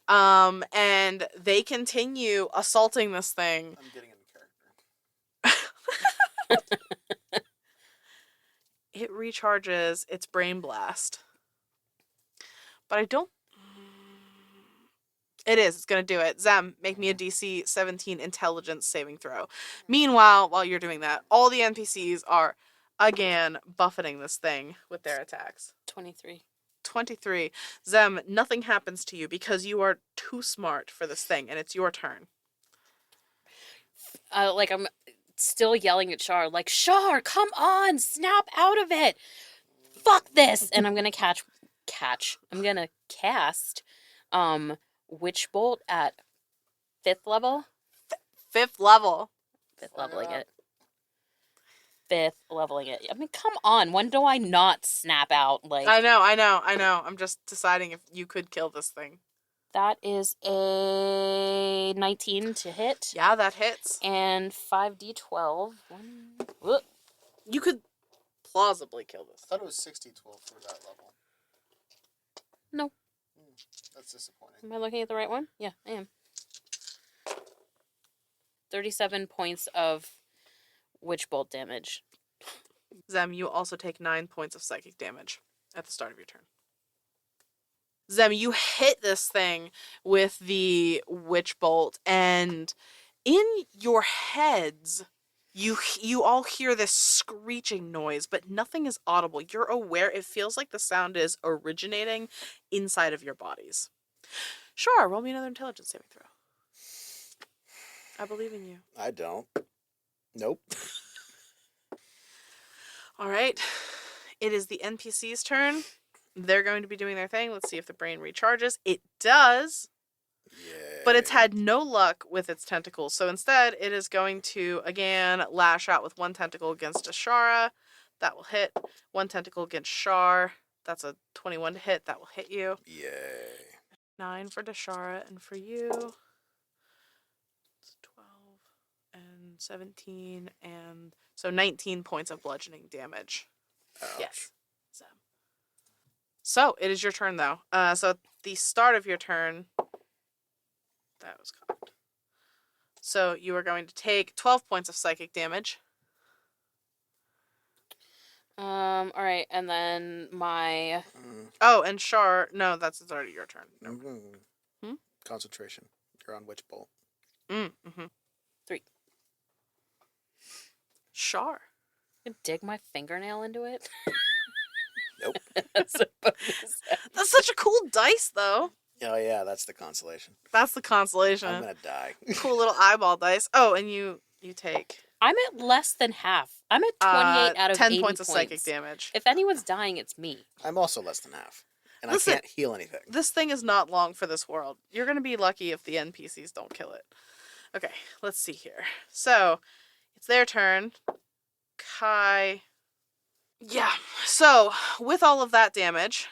And they continue assaulting this thing. I'm getting in character. It recharges its brain blast. But I don't... It is. It's going to do it. Zem, make me a DC 17 intelligence saving throw. Meanwhile, while you're doing that, all the NPCs are, again, buffeting this thing with their attacks. 23. 23. Zem, nothing happens to you because you are too smart for this thing, and it's your turn. I'm still yelling at Shar, like, Shar, come on, snap out of it. Fuck this. And I'm going to I'm going to cast Witch Bolt at 5th level. 5th level. 5th leveling it. 5th leveling it. I mean, come on. When do I not snap out? Like I know. I'm just deciding if you could kill this thing. That is a 19 to hit. Yeah, that hits. And 5d12. You could plausibly kill this. I thought it was 60-12 for that level. No. That's disappointing. Am I looking at the right one? Yeah, I am. 37 points of Witch Bolt damage. Zem, you also take 9 points of psychic damage at the start of your turn. Zem, you hit this thing with the Witch Bolt, and in your heads, You all hear this screeching noise, but nothing is audible. You're aware it feels like the sound is originating inside of your bodies. Sure, roll me another intelligence saving throw. I believe in you. I don't. Nope. All right. It is the NPC's turn. They're going to be doing their thing. Let's see if the brain recharges. It does. Yeah. But it's had no luck with its tentacles. So instead, it is going to, again, lash out with one tentacle against Ashara. That will hit. One tentacle against Shar. That's a 21 to hit. That will hit you. Yay. 9 for Dashara. And for you, it's 12 and 17. And so 19 points of bludgeoning damage. Ouch. Yes. So it is your turn, though. So at the start of your turn, that was cocked. So you are going to take 12 points of psychic damage. All right, and then my Oh, and Shar, no, that's already your turn. No. Mm-hmm. Concentration. You're on Witch Bolt. Mm-hmm. 3. Shar. I dig my fingernail into it. Nope. That's a bonus. That's such a cool dice, though. Oh yeah, that's the consolation. That's the consolation. I'm gonna die. Cool little eyeball dice. Oh, and you take I'm at less than half. I'm at 28 out of 10 80 points of psychic damage. If anyone's dying, it's me. I'm also less than half. And Listen, I can't heal anything. This thing is not long for this world. You're going to be lucky if the NPCs don't kill it. Okay, let's see here. So, it's their turn. Kai. Yeah, so with all of that damage,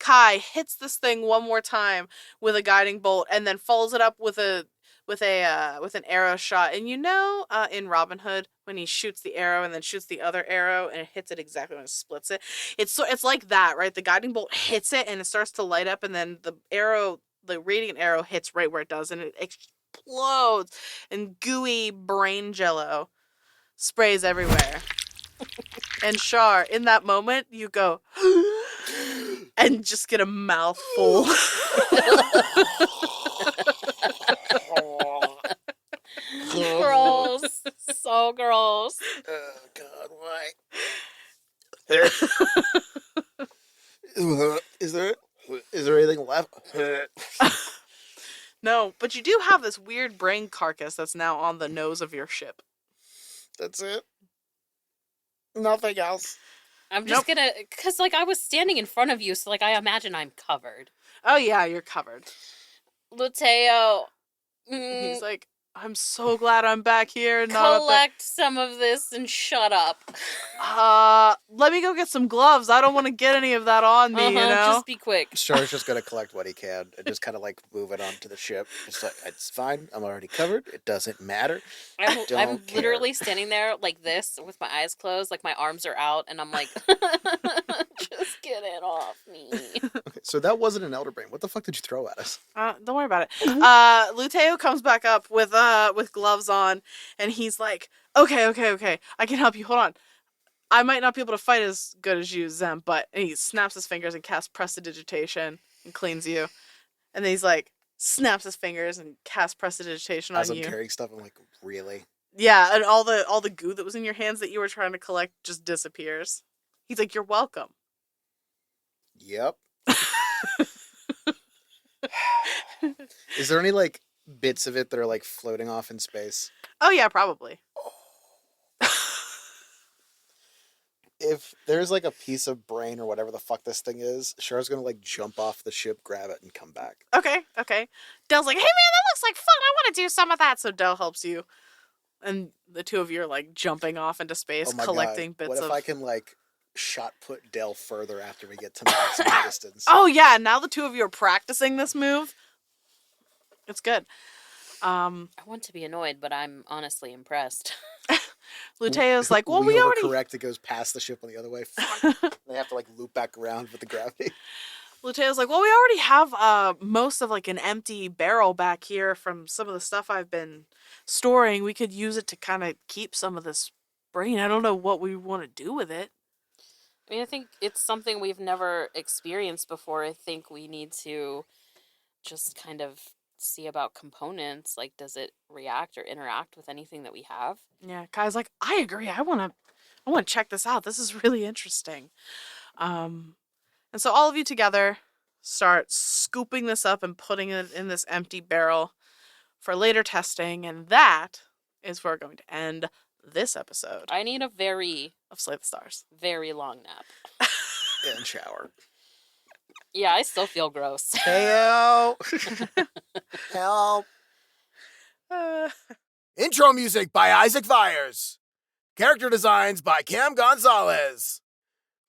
Kai hits this thing one more time with a guiding bolt and then follows it up with an arrow shot. And in Robin Hood, when he shoots the arrow and then shoots the other arrow and it hits it exactly when it splits it, it's like that, right? The guiding bolt hits it and it starts to light up, and then the radiant arrow hits right where it does, and it explodes, and gooey brain jello sprays everywhere. And Shar, in that moment, you go and just get a mouthful. Gross. So gross. Oh God, why? Is there anything left? No, but you do have this weird brain carcass that's now on the nose of your ship. That's it. Nothing else. I'm just gonna, cause I was standing in front of you, so I imagine I'm covered. Oh yeah, you're covered. Luteo, He's like, I'm so glad I'm back here and not collect some of this and shut up. Let me go get some gloves. I don't want to get any of that on me, Just be quick. Char's just gonna collect what he can and just kind of move it onto the ship. Just it's fine. I'm already covered. It doesn't matter. I'm literally standing there like this with my eyes closed, my arms are out, and I'm like, just get it off me. Okay, so that wasn't an elder brain. What the fuck did you throw at us? Don't worry about it. Luteo comes back up with gloves on, and he's like, okay, I can help you. Hold on. I might not be able to fight as good as you, Zem, but and he snaps his fingers and casts prestidigitation and cleans you. And then he's like, snaps his fingers and casts prestidigitation on As I'm you. carrying stuff, I'm like, really? Yeah, and all the goo that was in your hands that you were trying to collect just disappears. He's like, you're welcome. Yep. Is there any bits of it that are floating off in space? Oh yeah, probably. If there's a piece of brain or whatever the fuck this thing is, Char's gonna jump off the ship, grab it, and come back. Okay. Dell's like, hey man, that looks like fun. I want to do some of that. So Dell helps you. And the two of you are jumping off into space, collecting bits of... What if I can shot put Dell further after we get to maximum distance? Oh yeah, now the two of you are practicing this move. It's good. I want to be annoyed, but I'm honestly impressed. Luteo's like, well, we already... correct. It goes past the ship on the other way. They have to loop back around with the gravity. Luteo's like, well, we already have most of an empty barrel back here from some of the stuff I've been storing. We could use it to kind of keep some of this brain. I don't know what we want to do with it. I mean, I think it's something we've never experienced before. I think we need to just kind of see about components. Like, does it react or interact with anything that we have? Yeah, Kai's like, I agree. I want to check this out. This is really interesting. And so all of you together start scooping this up and putting it in this empty barrel for later testing, and that is where we're going to end this episode I need a very, of Slay the Stars. very long nap. And shower. Yeah, I still feel gross. Help! Help! Uh, Intro music by Isaac Vyers. Character designs by Cam Gonzalez.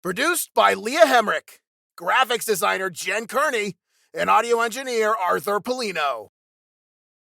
Produced by Leah Hemrick. Graphics designer Jen Kearney. And audio engineer Arthur Polino.